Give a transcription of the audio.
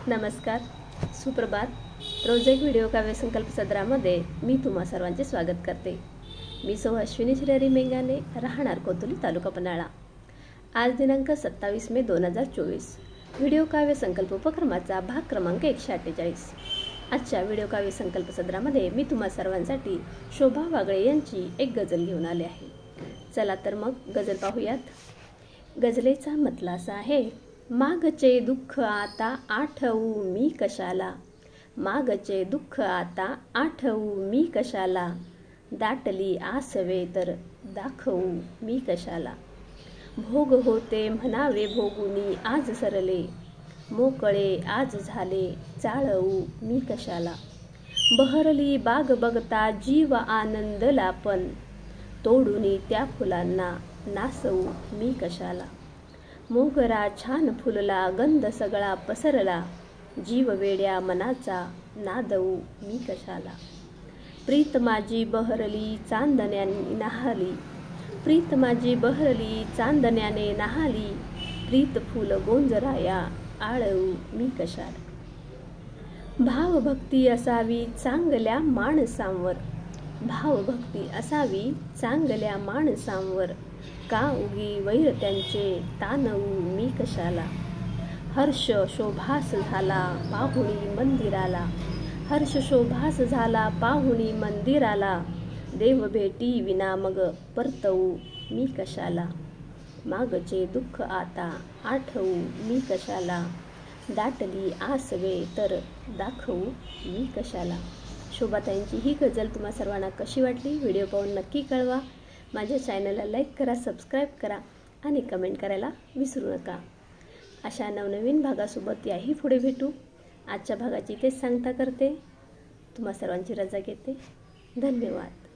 नमस्कार, सुप्रभात. रोज एक व्हिडिओ काव्य संकल्प सदरामध्ये मी तुम्हा सर्वांचे स्वागत करते. मी सौ अश्विनी श्रीहरी मेंगाने, राहणार कोतुली, तालुका पन्हाळा. आज दिनांक 27 मे 2024. व्हिडिओ काव्य संकल्प उपक्रमाचा भाग क्रमांक 148. आजच्या व्हिडिओ काव्य संकल्प सदरामध्ये मी तुम्हा सर्वांसाठी शोभा वागळे यांची एक गझल घेऊन आले आहे. चला तर मग गझल पाहूयात. गझलेचा मतला असा आहे. मागचे दुःख आता आठवू मी कशाला, मागचे दुःख आता आठवू मी कशाला, दाटली आसवे तर दाखवू मी कशाला. भोग होते म्हणावे भोगुनी आज सरले, मोकळे आज झाले चाळवू मी कशाला. बहरली बाग बघता जीव आनंदला पण, तोडूनी त्या फुलांना नासवू मी कशाला. मोगरा छान फुलला गंध सगळा पसरला, जीव वेड्या मनाचा नादवू मी कशाला. प्रीत माझी बहरली चांदण्याने नहाली, प्रीत माझी बहरली चांदण्याने नहाली, प्रीत फुल गोंजराया आळवू मी कशाला. भावभक्ती असावी चांगल्या माणसांवर, भावभक्ती असावी चांगल्या माणसांवर, का उगी वैर त्यांचे ताणवू मी कशाला. हर्ष शोभास झाला पाहुणी मंदिराला, हर्ष शोभास झाला पाहुणी मंदिराला, देव भेटी विना मग परतवू मी कशाला. मागचे दुःख आता आठवू मी कशाला, दाटली आसवे तर दाखवू मी कशाला. शोभाताईंची ही गझल तुम्हा सर्वांना कशी वाटली व्हिडिओ पाहून नक्की कळवा. माझ्या चॅनलला लाईक करा, सबस्क्राईब करा आणि कमेंट करायला विसरू नका. अशा नवनवीन भागासोबत याही पुढे भेटू. आजच्या भागाची इथेच सांगता करते. तुम्हा सर्वांची रजा घेते. धन्यवाद.